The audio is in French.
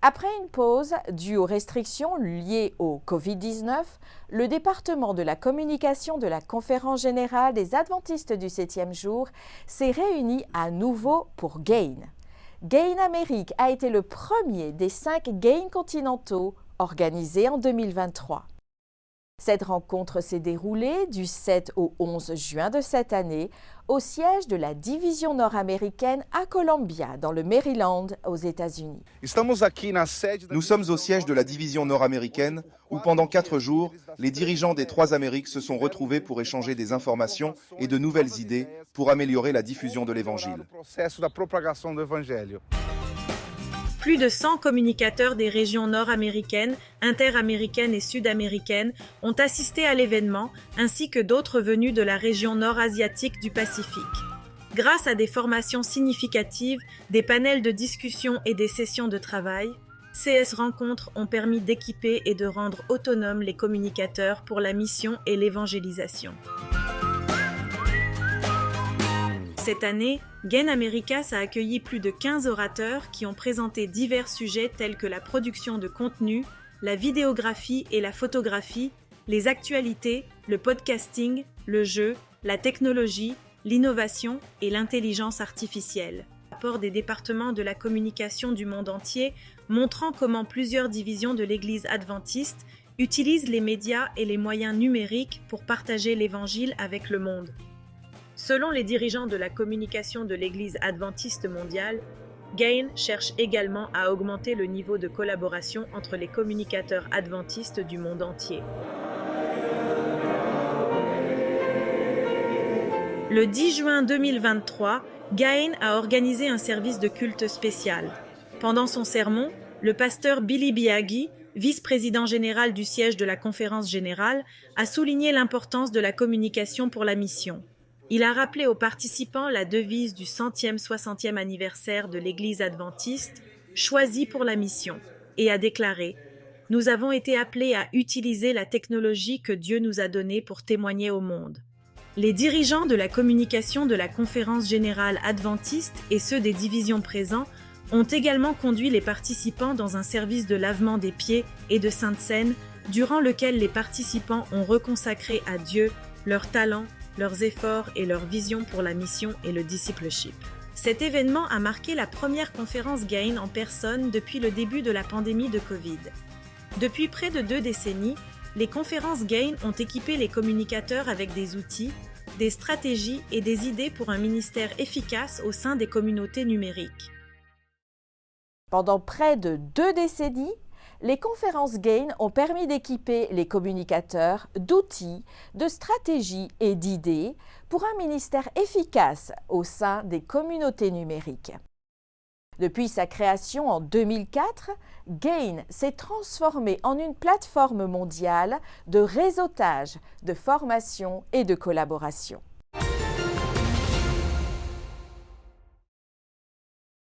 Après une pause due aux restrictions liées au Covid-19, le département de la communication de la Conférence générale des adventistes du 7e jour s'est réuni à nouveau pour GAIN. GAIN Amérique a été le premier des 5 GAIN continentaux organisés en 2023. Cette rencontre s'est déroulée du 7 au 11 juin de cette année au siège de la division nord-américaine à Columbia, dans le Maryland, aux États-Unis. Nous sommes au siège de la division nord-américaine où pendant 4 jours, les dirigeants des 3 Amériques se sont retrouvés pour échanger des informations et de nouvelles idées pour améliorer la diffusion de l'Évangile. Plus de 100 communicateurs des régions nord-américaines, interaméricaines et sud-américaines ont assisté à l'événement, ainsi que d'autres venus de la région nord-asiatique du Pacifique. Grâce à des formations significatives, des panels de discussion et des sessions de travail, CS Rencontres ont permis d'équiper et de rendre autonomes les communicateurs pour la mission et l'évangélisation. Cette année, GAIN Americas a accueilli plus de 15 orateurs qui ont présenté divers sujets tels que la production de contenu, la vidéographie et la photographie, les actualités, le podcasting, le jeu, la technologie, l'innovation et l'intelligence artificielle. Rapport des départements de la communication du monde entier montrant comment plusieurs divisions de l'Église adventiste utilisent les médias et les moyens numériques pour partager l'Évangile avec le monde. Selon les dirigeants de la communication de l'Église adventiste mondiale, GAIN cherche également à augmenter le niveau de collaboration entre les communicateurs adventistes du monde entier. Le 10 juin 2023, GAIN a organisé un service de culte spécial. Pendant son sermon, le pasteur Billy Biaggi, vice-président général du siège de la Conférence générale, a souligné l'importance de la communication pour la mission. Il a rappelé aux participants la devise du 160e anniversaire de l'Église adventiste, choisie pour la mission, et a déclaré « Nous avons été appelés à utiliser la technologie que Dieu nous a donnée pour témoigner au monde. » Les dirigeants de la communication de la Conférence générale adventiste et ceux des divisions présents ont également conduit les participants dans un service de lavement des pieds et de Sainte Seine, durant lequel les participants ont reconsacré à Dieu leurs talents, leurs efforts et leur vision pour la mission et le discipleship. Cet événement a marqué la première conférence GAIN en personne depuis le début de la pandémie de Covid. Depuis près de 2 décennies, les conférences GAIN ont équipé les communicateurs avec des outils, des stratégies et des idées pour un ministère efficace au sein des communautés numériques. Pendant près de 2 décennies, les conférences GAIN ont permis d'équiper les communicateurs d'outils, de stratégies et d'idées pour un ministère efficace au sein des communautés numériques. Depuis sa création en 2004, GAIN s'est transformé en une plateforme mondiale de réseautage, de formation et de collaboration.